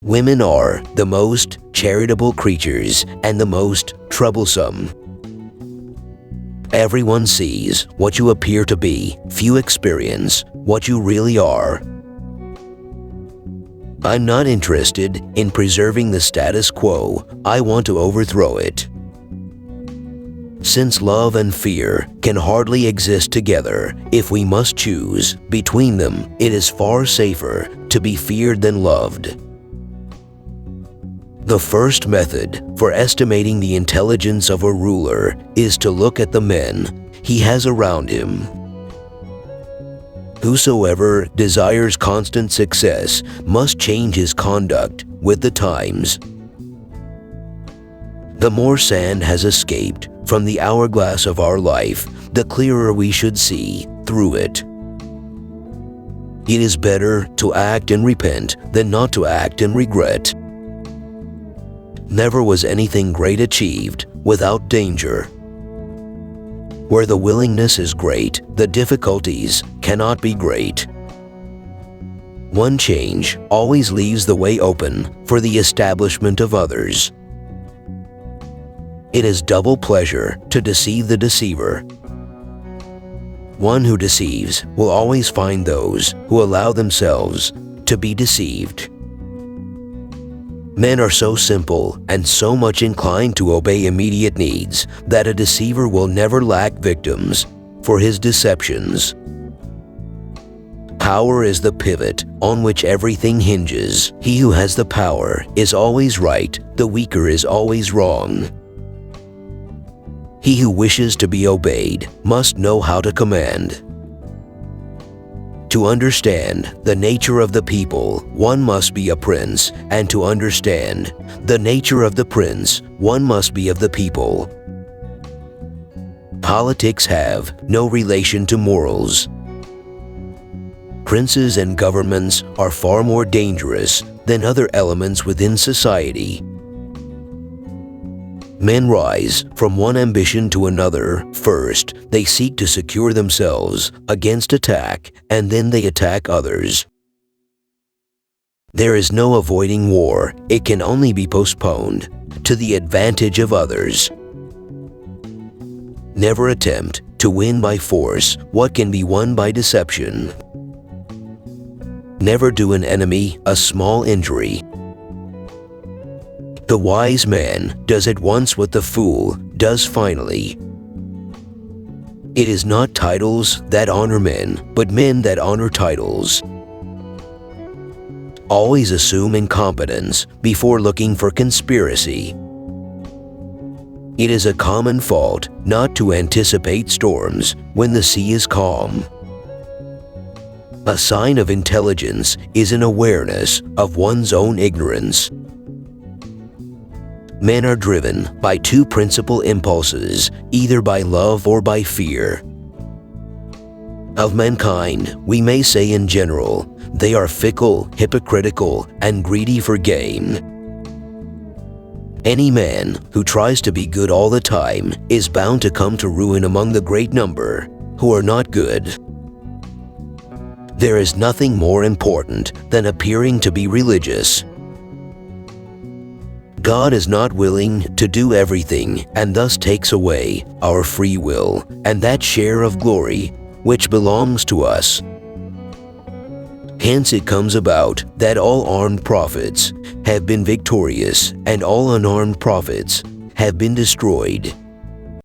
Women are the most charitable creatures and the most troublesome. Everyone sees what you appear to be. Few experience what you really are. I'm not interested in preserving the status quo. I want to overthrow it. Since love and fear can hardly exist together, if we must choose between them, it is far safer to be feared than loved. The first method for estimating the intelligence of a ruler is to look at the men he has around him. Whosoever desires constant success must change his conduct with the times. The more sand has escaped from the hourglass of our life, the clearer we should see through it. It is better to act and repent than not to act and regret. Never was anything great achieved without danger. Where the willingness is great, the difficulties cannot be great. One change always leaves the way open for the establishment of others. It is double pleasure to deceive the deceiver. One who deceives will always find those who allow themselves to be deceived. Men are so simple and so much inclined to obey immediate needs that a deceiver will never lack victims for his deceptions. Power is the pivot on which everything hinges. He who has the power is always right, the weaker is always wrong. He who wishes to be obeyed must know how to command. To understand the nature of the people, one must be a prince, and to understand the nature of the prince, one must be of the people. Politics have no relation to morals. Princes and governments are far more dangerous than other elements within society. Men rise from one ambition to another. First, they seek to secure themselves against attack, and then they attack others. There is no avoiding war. It can only be postponed to the advantage of others. Never attempt to win by force what can be won by deception. Never do an enemy a small injury. The wise man does at once what the fool does finally. It is not titles that honor men, but men that honor titles. Always assume incompetence before looking for conspiracy. It is a common fault not to anticipate storms when the sea is calm. A sign of intelligence is an awareness of one's own ignorance. Men are driven by two principal impulses, either by love or by fear. Of mankind, we may say in general, they are fickle, hypocritical, and greedy for gain. Any man who tries to be good all the time is bound to come to ruin among the great number who are not good. There is nothing more important than appearing to be religious. God is not willing to do everything and thus takes away our free will and that share of glory which belongs to us. Hence it comes about that all armed prophets have been victorious and all unarmed prophets have been destroyed.